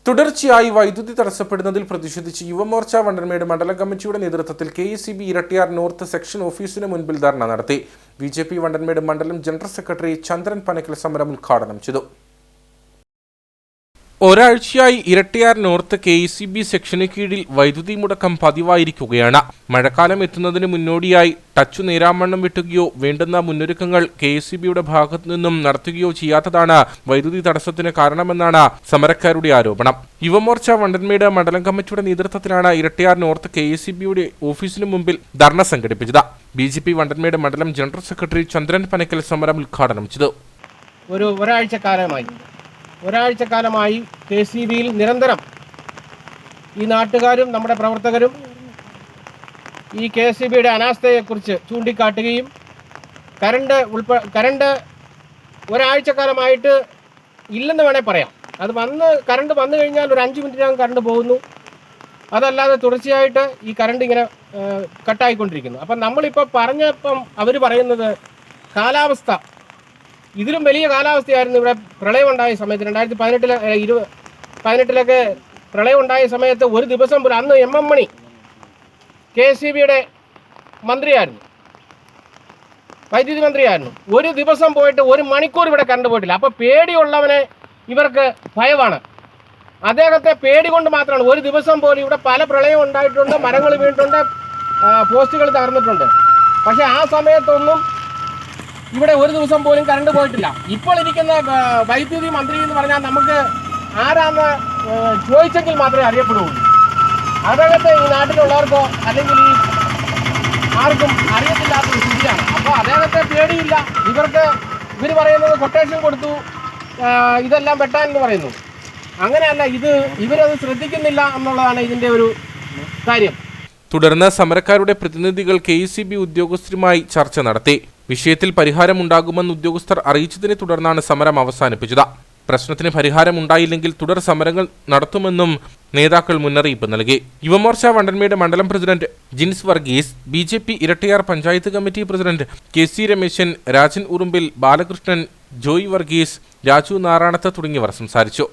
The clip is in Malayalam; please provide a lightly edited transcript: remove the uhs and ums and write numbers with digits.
തുടർച്ചയായി വൈദ്യുതി തടസ്സപ്പെടുന്നതിൽ പ്രതിഷേധിച്ച് യുവമോർച്ച വണ്ടൻമേട് മണ്ഡലം കമ്മിറ്റിയുടെ നേതൃത്വത്തിൽ KECB ഇരട്ടിയാർ നോർത്ത് സെക്ഷൻ ഓഫീസിന് മുൻപിൽ ധർണ നടത്തി. BJP വണ്ടൻമേട് മണ്ഡലം ജനറൽ സെക്രട്ടറി ചന്ദ്രൻ പനക്കൽ സമരം ഉദ്ഘാടനം ചെയ്തു. ഒരാഴ്ചയായി ഇരട്ടിയാർ നോർത്ത് KECB സെക്ഷന് കീഴിൽ വൈദ്യുതി മുടക്കം പതിവായിരിക്കുകയാണ്. മഴക്കാലം എത്തുന്നതിന് മുന്നോടിയായി ടച്ചു നേരാമണ്ണം വെട്ടുകയോ വേണ്ടുന്ന മുന്നൊരുക്കങ്ങൾ KECBയുടെ ഭാഗത്തു നിന്നും നടത്തുകയോ ചെയ്യാത്തതാണ് വൈദ്യുതി തടസ്സത്തിന് കാരണമെന്നാണ് സമരക്കാരുടെ ആരോപണം. യുവമോർച്ച വണ്ടൻമേട് മണ്ഡലം കമ്മിറ്റിയുടെ നേതൃത്വത്തിലാണ് ഇരട്ടിയാർ നോർത്ത് KECBയുടെ ഓഫീസിന് മുമ്പിൽ ധർണ സംഘടിപ്പിച്ചത്. BJP വണ്ടൻമേട് മണ്ഡലം ജനറൽ സെക്രട്ടറി ചന്ദ്രൻ പനക്കൽ സമരം ഉദ്ഘാടനം ചെയ്തു. ഒരാഴ്ചക്കാലമായി KECBയിൽ നിരന്തരം ഈ നാട്ടുകാരും നമ്മുടെ പ്രവർത്തകരും ഈ KECBയുടെ അനാസ്ഥയെക്കുറിച്ച് ചൂണ്ടിക്കാട്ടുകയും കറണ്ട് ഒരാഴ്ചക്കാലമായിട്ട് ഇല്ലെന്ന് വേണേൽ പറയാം. അത് കറണ്ട് വന്നു കഴിഞ്ഞാൽ ഒരു 5 മിനിറ്റിനകം കറണ്ട് പോകുന്നു. അതല്ലാതെ തുടർച്ചയായിട്ട് ഈ കറണ്ട് ഇങ്ങനെ കട്ടായിക്കൊണ്ടിരിക്കുന്നു. അപ്പം നമ്മളിപ്പോൾ പറഞ്ഞപ്പം അവർ പറയുന്നത് കാലാവസ്ഥ ഇതിലും വലിയ കാലാവസ്ഥയായിരുന്നു. ഇവിടെ പ്രളയമുണ്ടായ സമയത്ത് 2018-ലൊക്കെ പ്രളയമുണ്ടായ സമയത്ത് ഒരു ദിവസം പോലും, അന്ന് MM മണി KECBയുടെ മന്ത്രിയായിരുന്നു, വൈദ്യുതി മന്ത്രിയായിരുന്നു. ഒരു ദിവസം പോയിട്ട് 1 മണിക്കൂർ ഇവിടെ കറണ്ട് പോയിട്ടില്ല. അപ്പോൾ പേടിയുള്ളവനെ ഇവർക്ക് ഭയമാണ്. അദ്ദേഹത്തെ പേടി കൊണ്ട് മാത്രമാണ്. ഒരു ദിവസം പോലും ഇവിടെ പല പ്രളയം ഉണ്ടായിട്ടുണ്ട്, മരങ്ങൾ വീണിട്ടുണ്ട്, പോസ്റ്റുകൾ തകർന്നിട്ടുണ്ട്. പക്ഷേ ആ സമയത്തൊന്നും ഇവിടെ ഒരു ദിവസം പോലും കറണ്ട് പോയിട്ടില്ല. ഇപ്പോൾ ഇരിക്കുന്ന വൈദ്യുതി മന്ത്രി എന്ന് പറഞ്ഞാൽ നമുക്ക് ആരാന്ന് ചോദിച്ചെങ്കിൽ മാത്രമേ അറിയപ്പെടുകയുള്ളൂ. അദ്ദേഹത്തെ ഈ നാട്ടിലുള്ളവർക്കോ അല്ലെങ്കിൽ ഈ ആർക്കും അറിയത്തില്ലാത്ത ഒരു സ്ഥിതിയാണ്. അപ്പോൾ അദ്ദേഹത്തെ പേടിയില്ല. ഇവർ പറയുന്നത് കൊട്ടേഷൻ കൊടുത്തു ഇതെല്ലാം വെട്ടാനെന്ന് പറയുന്നു. അങ്ങനെയല്ല, ഇവരത് ശ്രദ്ധിക്കുന്നില്ല എന്നുള്ളതാണ് ഇതിൻ്റെ ഒരു കാര്യം. തുടർന്ന് സമരക്കാരുടെ പ്രതിനിധികൾ KECB ഉദ്യോഗസ്ഥരുമായി ചർച്ച നടത്തി. വിഷയത്തിൽ പരിഹാരമുണ്ടാകുമെന്ന് ഉദ്യോഗസ്ഥർ അറിയിച്ചതിനെ തുടർന്നാണ് സമരം അവസാനിപ്പിച്ചത്. പ്രശ്നത്തിന് പരിഹാരമുണ്ടായില്ലെങ്കിൽ തുടർ സമരങ്ങൾ നടത്തുമെന്നും നേതാക്കൾ മുന്നറിയിപ്പ് നൽകി. യുവമോർച്ച വണ്ടൻമേട് മണ്ഡലം president Jins Varghese, BJP Erattayar panchayat committee president KC Rameshan, Rajan Urumbil, Balakrishnan, Joy Varghese, Raju Naranath തുടങ്ങിയവർ സംസാരിച്ചു.